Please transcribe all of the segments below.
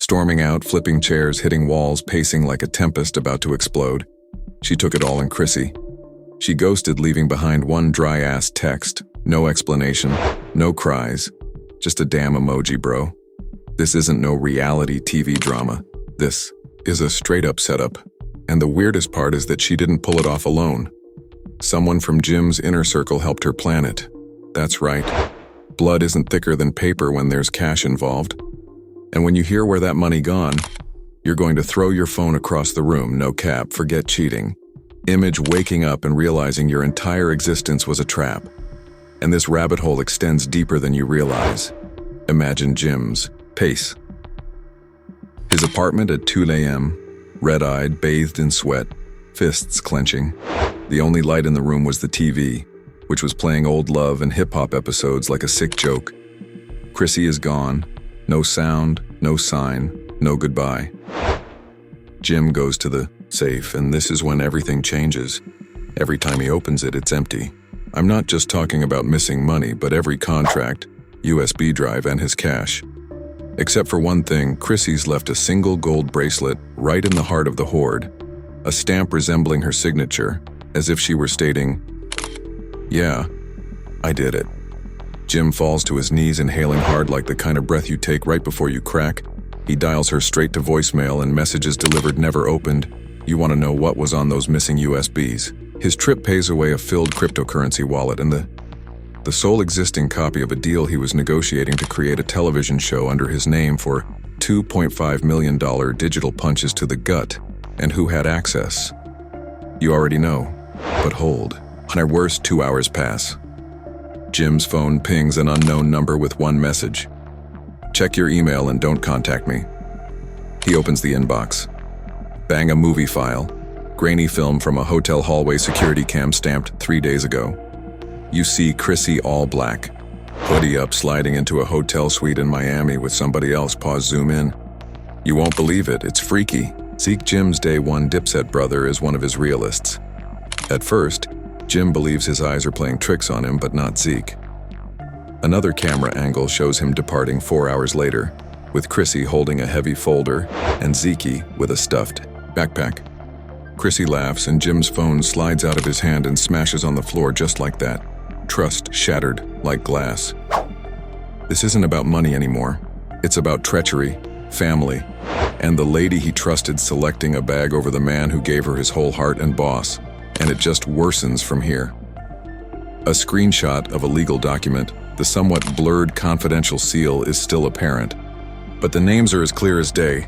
Storming out, flipping chairs, hitting walls, pacing like a tempest about to explode. She took it all in Chrissy. She ghosted, leaving behind one dry-ass text. No explanation, no cries. Just a damn emoji, bro. This isn't no reality TV drama. This is a straight-up setup. And the weirdest part is that she didn't pull it off alone. Someone from Jim's inner circle helped her plan it. That's right. Blood isn't thicker than paper when there's cash involved. And when you hear where that money gone, you're going to throw your phone across the room, no cap, forget cheating. Image waking up and realizing your entire existence was a trap. And this rabbit hole extends deeper than you realize. Imagine Jim's pace. His apartment at 2 a.m., red-eyed, bathed in sweat, fists clenching. The only light in the room was the TV, which was playing old love and hip-hop episodes like a sick joke. Chrissy is gone. No sound, no sign, no goodbye. Jim goes to the safe, and this is when everything changes. Every time he opens it, it's empty. I'm not just talking about missing money, but every contract, USB drive, and his cash. Except for one thing, Chrissy's left a single gold bracelet right in the heart of the hoard, a stamp resembling her signature, as if she were stating, "Yeah, I did it." Jim falls to his knees, inhaling hard like the kind of breath you take right before you crack. He dials her straight to voicemail, and messages delivered never opened. You want to know what was on those missing USBs. His trip pays away a filled cryptocurrency wallet and the sole existing copy of a deal he was negotiating to create a television show under his name for $2.5 million digital punches to the gut. And who had access? You already know. But hold. On our worst, 2 hours pass. Jim's phone pings an unknown number with one message. "Check your email and don't contact me." He opens the inbox. Bang, a movie file. Grainy film from a hotel hallway security cam stamped 3 days ago. You see Chrissy all black. Hoodie up, sliding into a hotel suite in Miami with somebody else. Pause, zoom in. You won't believe it, it's freaky. Zeke, Jim's day one Dipset brother, is one of his realists. At first, Jim believes his eyes are playing tricks on him, but not Zeke. Another camera angle shows him departing 4 hours later, with Chrissy holding a heavy folder and Zeke with a stuffed backpack. Chrissy laughs and Jim's phone slides out of his hand and smashes on the floor just like that. Trust shattered like glass. This isn't about money anymore. It's about treachery, family, and the lady he trusted selecting a bag over the man who gave her his whole heart and boss. And it just worsens from here. A screenshot of a legal document, the somewhat blurred confidential seal is still apparent. But the names are as clear as day.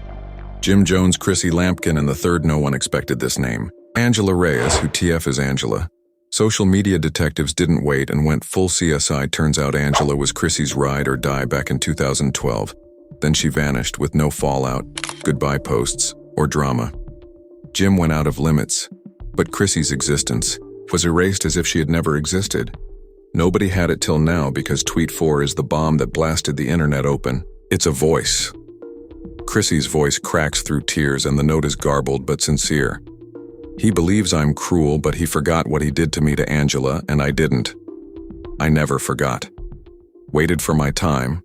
Jim Jones, Chrissy Lampkin, and the third no one expected this name. Angela Reyes, who TF is Angela. Social media detectives didn't wait and went full CSI. Turns out Angela was Chrissy's ride or die back in 2012. Then she vanished with no fallout, goodbye posts, or drama. Jim went out of limits. But Chrissy's existence was erased as if she had never existed. Nobody had it till now because Tweet 4 is the bomb that blasted the internet open. It's a voice. Chrissy's voice cracks through tears and the note is garbled but sincere. He believes I'm cruel, but he forgot what he did to me to Angela, and I didn't. I never forgot. Waited for my time,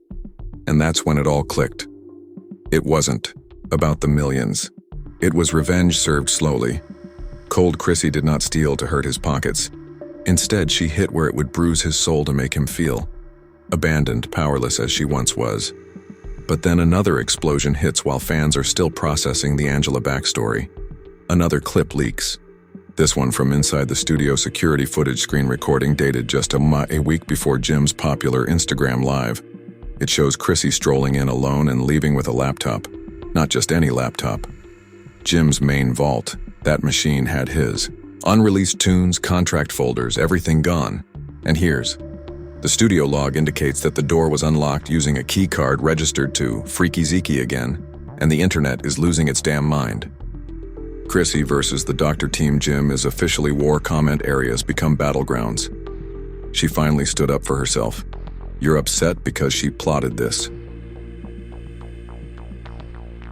and that's when it all clicked. It wasn't about the millions. It was revenge served slowly. Cold Chrissy did not steal to hurt his pockets. Instead, she hit where it would bruise his soul to make him feel abandoned, powerless as she once was. But then another explosion hits while fans are still processing the Angela backstory. Another clip leaks. This one from inside the studio security footage screen recording dated just a week before Jim's popular Instagram Live. It shows Chrissy strolling in alone and leaving with a laptop. Not just any laptop. Jim's main vault. That machine had his. Unreleased tunes, contract folders, everything gone. And here's. The studio log indicates that the door was unlocked using a key card registered to Freaky Zeke again, and the internet is losing its damn mind. Chrissy versus the Dr. Team Jim is officially war. Comment areas become battlegrounds. She finally stood up for herself. You're upset because she plotted this.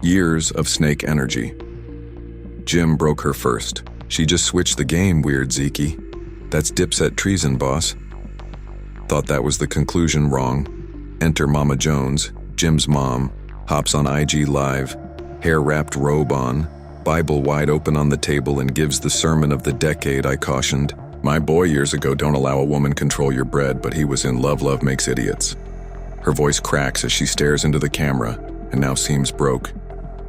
Years of snake energy. Jim broke her first. She just switched the game, weird Zeke. That's Dipset treason, boss. Thought that was the conclusion. Wrong. Enter Mama Jones, Jim's mom, hops on IG Live, hair-wrapped robe on, Bible wide open on the table, and gives the sermon of the decade I cautioned. My boy years ago, don't allow a woman control your bread, but he was in Love, Love Makes Idiots. Her voice cracks as she stares into the camera and now seems broke,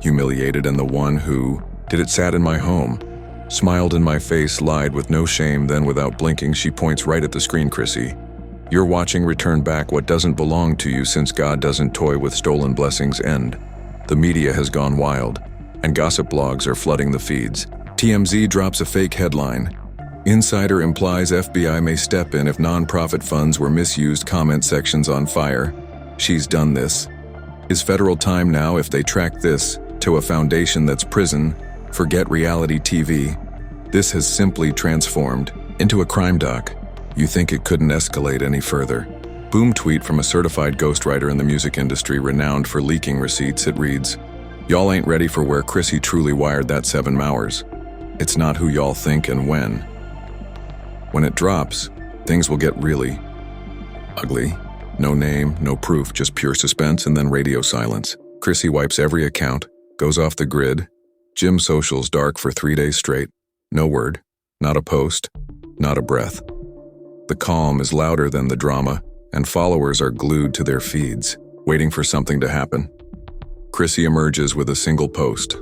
humiliated, and the one who did it sat in my home, smiled in my face, lied with no shame. Then without blinking, she points right at the screen. Chrissy, you're watching Return Back What Doesn't Belong to You Since God Doesn't Toy with Stolen Blessings End. The media has gone wild, and gossip blogs are flooding the feeds. TMZ drops a fake headline. Insider implies FBI may step in if nonprofit funds were misused. Comment sections on fire. She's done this. Is federal time now if they track this to a foundation that's prison? Forget reality TV. This has simply transformed into a crime doc. You think it couldn't escalate any further? Boom tweet from a certified ghostwriter in the music industry renowned for leaking receipts. It reads, "Y'all ain't ready for where Chrissy truly wired that 7 hours. It's not who y'all think and when. When it drops, things will get really ugly. No name, no proof, just pure suspense and then radio silence. Chrissy wipes every account, goes off the grid. Jim socials dark for 3 days straight. No word, not a post, not a breath. The calm is louder than the drama, and followers are glued to their feeds, waiting for something to happen. Chrissy emerges with a single post.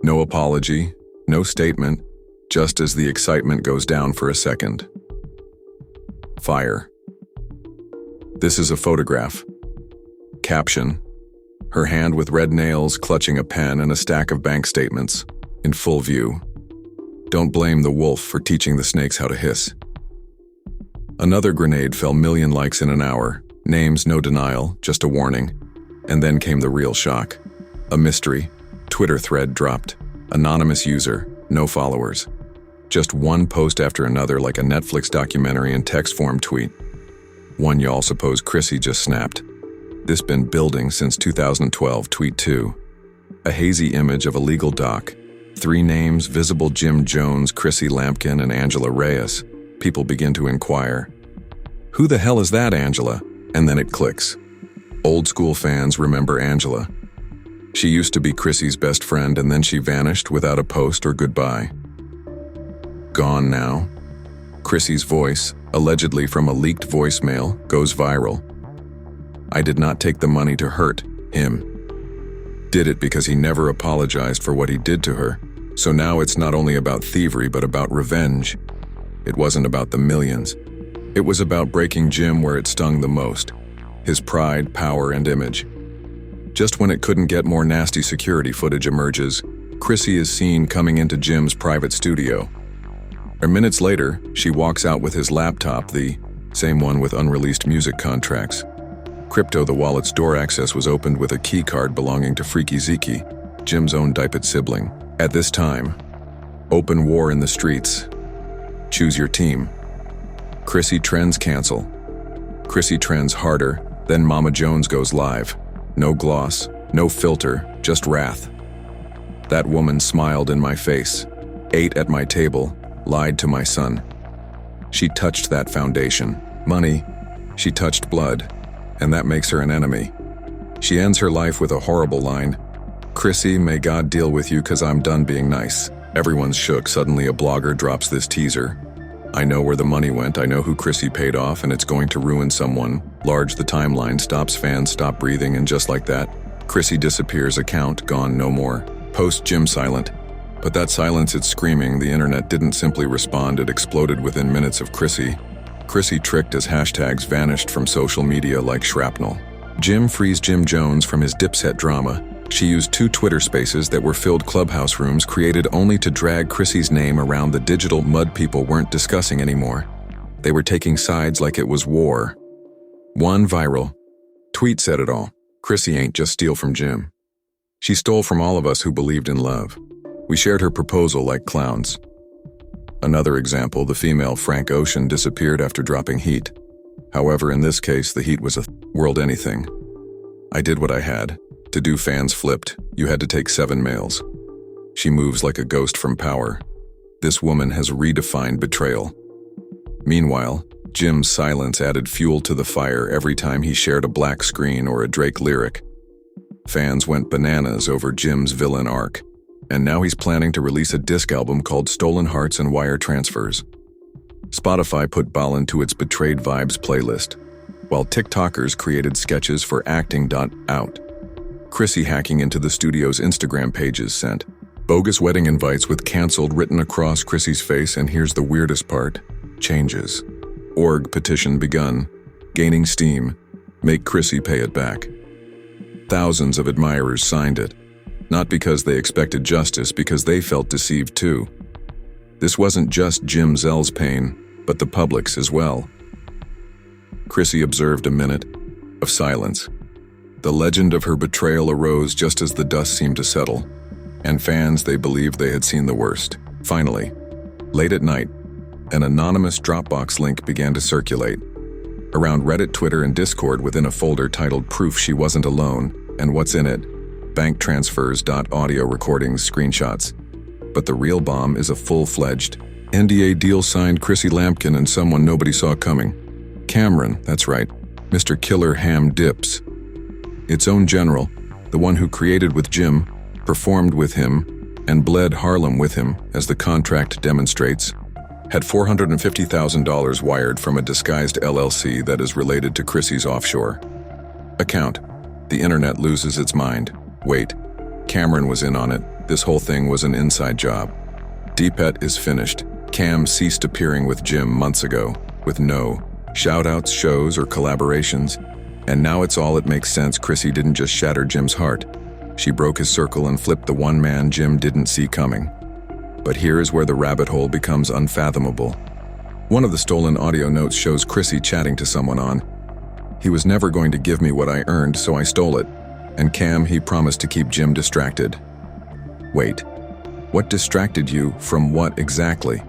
No apology, no statement, just as the excitement goes down for a second. Fire. This is a photograph. Caption: her hand with red nails clutching a pen and a stack of bank statements, in full view. Don't blame the wolf for teaching the snakes how to hiss. Another grenade fell. Million likes in an hour. Names, no denial, just a warning. And then came the real shock. A mystery. Twitter thread dropped. Anonymous user, no followers. Just one post after another, like a Netflix documentary in text form tweet. One y'all suppose Chrissy just snapped. This been building since 2012. Tweet 2. A hazy image of a legal doc. 3 names visible: Jim Jones, Chrissy Lampkin, and Angela Reyes. People begin to inquire. Who the hell is that Angela? And then it clicks. Old school fans remember Angela. She used to be Chrissy's best friend, and then she vanished without a post or goodbye. Gone now. Chrissy's voice, allegedly from a leaked voicemail, goes viral. I did not take the money to hurt him. Did it because he never apologized for what he did to her. So now it's not only about thievery but about revenge. It wasn't about the millions. It was about breaking Jim where it stung the most. His pride, power, and image. Just when it couldn't get more nasty, security footage emerges. Chrissy is seen coming into Jim's private studio. Minutes later, she walks out with his laptop, the same one with unreleased music contracts. Crypto, the wallet's door access was opened with a key card belonging to Freaky Zeke, Jim's own dipet sibling. At this time, open war in the streets. Choose your team. Chrissy trends cancel. Chrissy trends harder, then Mama Jones goes live. No gloss, no filter, just wrath. That woman smiled in my face, ate at my table, lied to my son. She touched that foundation. Money. She touched blood. And that makes her an enemy. She ends her life with a horrible line. Chrissy, may God deal with you, 'cause I'm done being nice. Everyone's shook. Suddenly a blogger drops this teaser. I know where the money went. I know who Chrissy paid off, and it's going to ruin someone. Large, the timeline stops. Fans stop breathing, and just like that, Chrissy disappears. Account gone, no more. Post Jim silent. But that silence, it's screaming. The internet didn't simply respond, it exploded within minutes of Chrissy. Chrissy tricked as hashtags vanished from social media like shrapnel. Jim frees Jim Jones from his Dipset drama. She used 2 Twitter spaces that were filled clubhouse rooms created only to drag Chrissy's name around the digital mud people weren't discussing anymore. They were taking sides like it was war. One viral tweet said it all. Chrissy ain't just steal from Jim. She stole from all of us who believed in love. We shared her proposal like clowns. Another example, the female Frank Ocean disappeared after dropping heat. However, in this case, the heat was a world anything. I did what I had. To do, fans flipped. You had to take 7 males. She moves like a ghost from Power. This woman has redefined betrayal. Meanwhile, Jim's silence added fuel to the fire every time he shared a black screen or a Drake lyric. Fans went bananas over Jim's villain arc, and now he's planning to release a disc album called Stolen Hearts and Wire Transfers. Spotify put Balin to its Betrayed Vibes playlist, while TikTokers created sketches for acting.out. Chrissy hacking into the studio's Instagram pages sent bogus wedding invites with cancelled written across Chrissy's face, and here's the weirdest part: changes. Org petition begun, gaining steam, make Chrissy pay it back. Thousands of admirers signed it, not because they expected justice, because they felt deceived too. This wasn't just Jim Zell's pain, but the public's as well. Chrissy observed a minute of silence. The legend of her betrayal arose just as the dust seemed to settle, and fans, they believed they had seen the worst. Finally, late at night, an anonymous Dropbox link began to circulate around Reddit, Twitter, and Discord within a folder titled Proof She Wasn't Alone, and what's in it? Bank transfers, audio recordings, screenshots. But the real bomb is a full-fledged NDA deal signed Chrissy Lampkin and someone nobody saw coming. Cameron, that's right, Mr. Killer Ham Dips. Its own general, the one who created with Jim, performed with him, and bled Harlem with him, as the contract demonstrates, had $450,000 wired from a disguised LLC that is related to Chrissy's offshore account. The internet loses its mind. Wait, Cameron was in on it. This whole thing was an inside job. DPET is finished. Cam ceased appearing with Jim months ago, with no shout-outs, shows, or collaborations. And now it's all it makes sense. Chrissy didn't just shatter Jim's heart. She broke his circle and flipped the one man Jim didn't see coming. But here is where the rabbit hole becomes unfathomable. One of the stolen audio notes shows Chrissy chatting to someone on, "He was never going to give me what I earned, so I stole it. And Cam, he promised to keep Jim distracted." Wait, what distracted you from what exactly?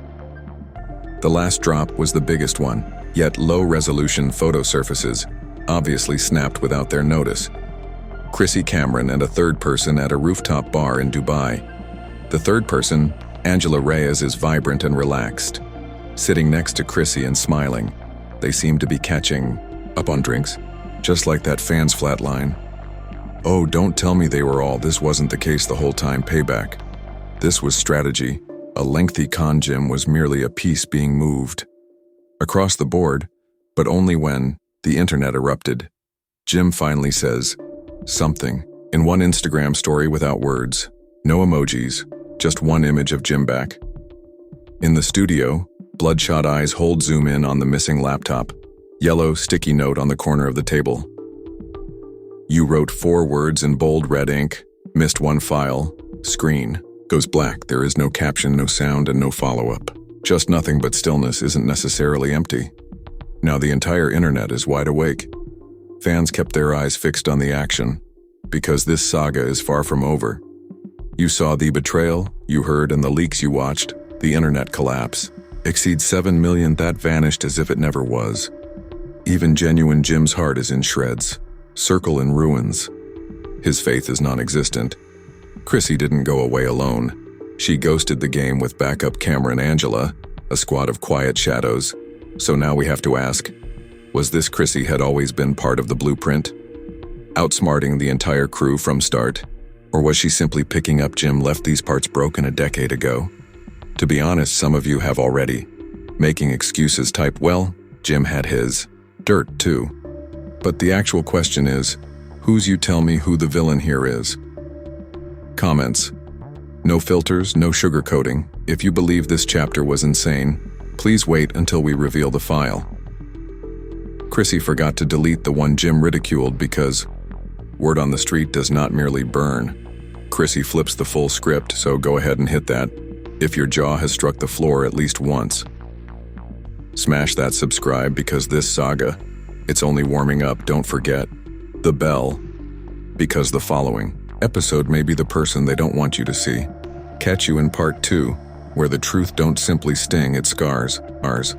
The last drop was the biggest one, yet low-resolution photo surfaces, obviously snapped without their notice. Chrissy, Cameron, and a third person at a rooftop bar in Dubai. The third person, Angela Reyes, is vibrant and relaxed, sitting next to Chrissy and smiling. They seem to be catching up on drinks, just like that fan's flatline. Oh, don't tell me this wasn't the case the whole time. Payback. This was strategy. A lengthy con Jim was merely a piece being moved across the board, but only when the internet erupted. Jim finally says something in one Instagram story without words, no emojis, just one image of Jim back. In the studio, bloodshot eyes hold zoom in on the missing laptop, yellow sticky note on the corner of the table. "You wrote 4 words in bold red ink, missed one file, screen, goes black. There is no caption, no sound, and no follow-up. Just nothing but stillness isn't necessarily empty." Now the entire internet is wide awake. Fans kept their eyes fixed on the action, because this saga is far from over. You saw the betrayal, you heard, and the leaks you watched, the internet collapse. Exceeds 7 million that vanished as if it never was. Even genuine Jim's heart is in shreds. Circle in ruins. His faith is non-existent. Chrissy didn't go away alone. She ghosted the game with backup Cameron, Angela, a squad of quiet shadows. So now we have to ask, was this Chrissy had always been part of the blueprint? Outsmarting the entire crew from start? Or was she simply picking up Jim left these parts broken a decade ago? To be honest, some of you have already making excuses type, well, Jim had his dirt too. But the actual question is, who's you tell me who the villain here is? Comments. No filters, no sugarcoating. If you believe this chapter was insane, please wait until we reveal the file. Chrissy forgot to delete the one Jim ridiculed because word on the street does not merely burn. Chrissy flips the full script, so go ahead and hit that if your jaw has struck the floor at least once. Smash that subscribe because this saga, it's only warming up. Don't forget the bell, because the following episode may be the person they don't want you to see. Catch you in part 2, where the truth don't simply sting, it scars ours.